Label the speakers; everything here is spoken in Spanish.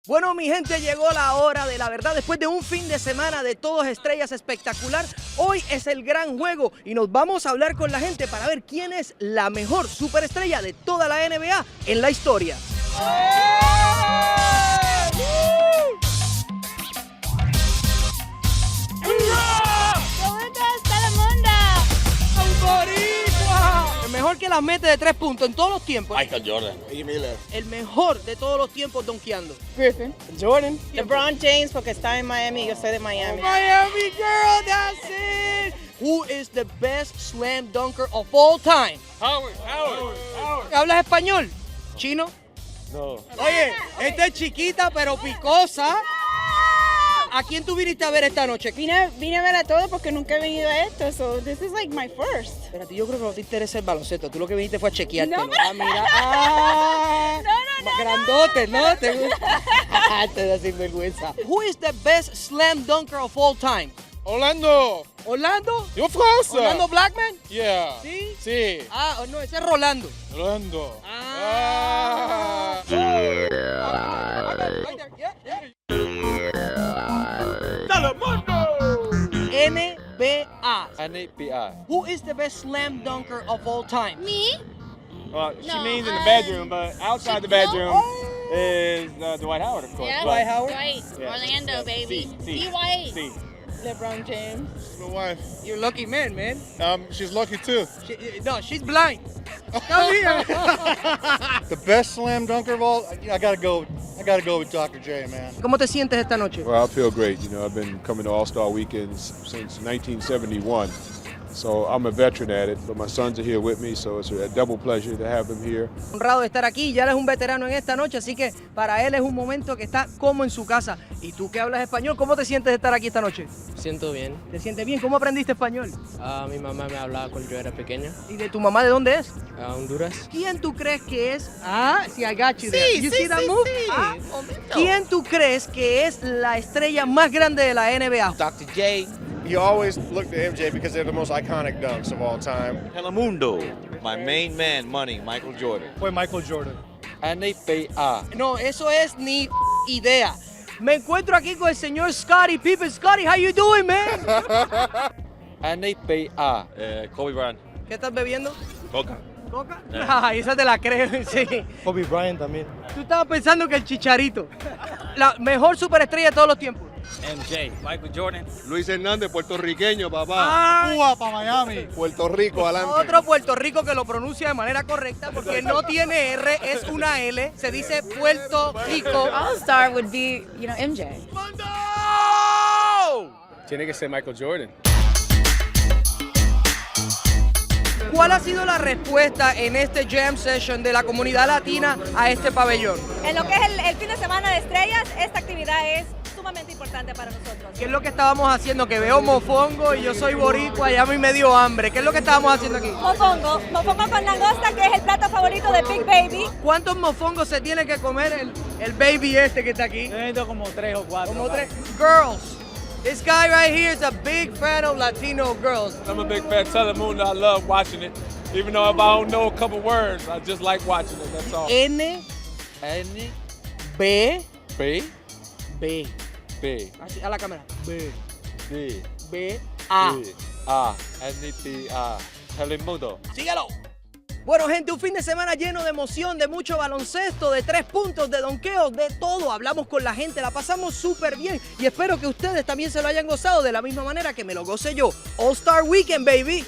Speaker 1: Bueno, mi gente, llegó la hora de la verdad. Después de un fin de semana de todos estrellas espectacular, hoy es el gran juego y nos vamos a hablar con la gente para ver quién es la mejor superestrella de toda la NBA en la historia. El mejor que las mete de 3 puntos en todos los tiempos.
Speaker 2: Michael Jordan.
Speaker 1: El mejor de todos los tiempos donkeando.
Speaker 3: Griffin.
Speaker 4: Jordan.
Speaker 3: LeBron James porque está en Miami, yo soy de Miami.
Speaker 1: Miami girl, that's it. Who is the best slam dunker of all time?
Speaker 2: Howard.
Speaker 1: ¿Hablas español? ¿Chino?
Speaker 2: No.
Speaker 1: Oye, esta es chiquita pero picosa. ¿A quién tú viniste a ver esta noche?
Speaker 3: Vine a ver a todo porque nunca he venido a esto, so this is like my first.
Speaker 1: Espérate, yo creo que no te interesa el baloncesto. Tú lo que viniste fue a chequearte.
Speaker 3: No,
Speaker 1: Ah, mira. Ah,
Speaker 3: No.
Speaker 1: grandote, ¿no? ¿Te gusta? Te da sinvergüenza. Who is the best slam dunker of all time?
Speaker 2: Orlando.
Speaker 1: ¿Orlando?
Speaker 2: Of course.
Speaker 1: ¿Orlando Blackman?
Speaker 2: Yeah.
Speaker 1: ¿Sí?
Speaker 2: Sí.
Speaker 1: Ah, no, ese es Rolando.
Speaker 2: Orlando.
Speaker 1: Ah. NBA.
Speaker 2: NBA.
Speaker 1: Who is the best slam dunker of all time?
Speaker 5: Me?
Speaker 2: Well, she
Speaker 5: No,
Speaker 2: means in the bedroom, but outside the bedroom is Dwight Howard, of course.
Speaker 5: Yeah.
Speaker 1: Dwight Howard?
Speaker 5: Dwight.
Speaker 2: Yeah.
Speaker 5: Orlando, baby.
Speaker 2: Sí.
Speaker 5: Dwight.
Speaker 2: Sí.
Speaker 3: LeBron James.
Speaker 2: My wife.
Speaker 1: You're lucky man, man.
Speaker 2: She's lucky too.
Speaker 1: No, she's blind. Come here.
Speaker 6: The best slam dunker of all, I gotta go with Dr. J, man.
Speaker 1: ¿Cómo te sientes esta noche?
Speaker 7: Well, I feel great. You know, I've been coming to All-Star Weekends since 1971. So I'm a veteran at it, but my sons are here with me, so it's a double pleasure to have them here.
Speaker 1: Honrado de estar aquí, ya él es un veterano en esta noche, así que para él es un momento que está como en su casa. Y tú que hablas español, ¿cómo te sientes de estar aquí esta noche?
Speaker 8: Siento bien.
Speaker 1: ¿Te sientes bien? ¿Cómo aprendiste español?
Speaker 8: Mi mamá me hablaba cuando yo era pequeña.
Speaker 1: ¿Y de tu mamá de dónde es?
Speaker 8: A Honduras.
Speaker 1: ¿Quién tú crees que es? Ah, sí, I got you there. You see that move? Ah, ¿quién tú crees que es la estrella más grande de la NBA?
Speaker 4: Dr. J.
Speaker 9: You always look to MJ because they're the most iconic dunks of all time.
Speaker 10: Telemundo, my main man, money, Michael Jordan.
Speaker 6: Fue Michael Jordan.
Speaker 2: NBA.
Speaker 1: No, eso es ni idea. Me encuentro aquí con el señor Scottie Pippen. Scottie, how you doing, man?
Speaker 2: NBA.
Speaker 10: Kobe Bryant.
Speaker 1: ¿Qué estás bebiendo?
Speaker 10: Coca.
Speaker 1: ¿Coca? Ah, esa te la creo, sí.
Speaker 6: Kobe Bryant también.
Speaker 1: Tú estabas pensando que el Chicharito. La mejor superestrella de todos los tiempos.
Speaker 10: MJ, Michael Jordan.
Speaker 2: Luis Hernández, puertorriqueño, papá.
Speaker 1: Ay,
Speaker 6: Cuba para Miami.
Speaker 2: Puerto Rico, adelante.
Speaker 1: otro Puerto Rico que lo pronuncia de manera correcta porque no tiene R, es una L. Se dice Puerto Rico.
Speaker 5: All-star would be, MJ.
Speaker 2: Tiene que ser Michael Jordan.
Speaker 1: ¿Cuál ha sido la respuesta en este jam session de la comunidad latina a este pabellón?
Speaker 11: En lo que es el fin de semana de estrellas, esta actividad es sumamente importante para nosotros.
Speaker 1: ¿Qué es lo que estábamos haciendo? Que veo mofongo y yo soy boricua y a mí me dio hambre. ¿Qué es lo que estábamos haciendo aquí?
Speaker 11: Mofongo con langosta, que es el plato favorito de Big Baby.
Speaker 1: ¿Cuántos mofongos se tiene que comer el baby este que está aquí?
Speaker 4: Necesito como 3 o 4.
Speaker 1: Como 3. Girls. This guy right here is a big fan of Latino girls.
Speaker 2: I'm a big fan of Telemundo. I love watching it. Even though if I don't know a couple words, I just like watching it. That's all.
Speaker 1: N, B,
Speaker 2: B.
Speaker 1: B.
Speaker 2: B.
Speaker 1: Así, a la cámara. B,
Speaker 2: D.
Speaker 1: B, A.
Speaker 2: A. NBA. Telemundo.
Speaker 1: Síguelo. Bueno, gente, un fin de semana lleno de emoción, de mucho baloncesto, de 3 puntos, de donkeos, de todo. Hablamos con la gente, la pasamos súper bien y espero que ustedes también se lo hayan gozado de la misma manera que me lo gocé yo. All Star Weekend, baby.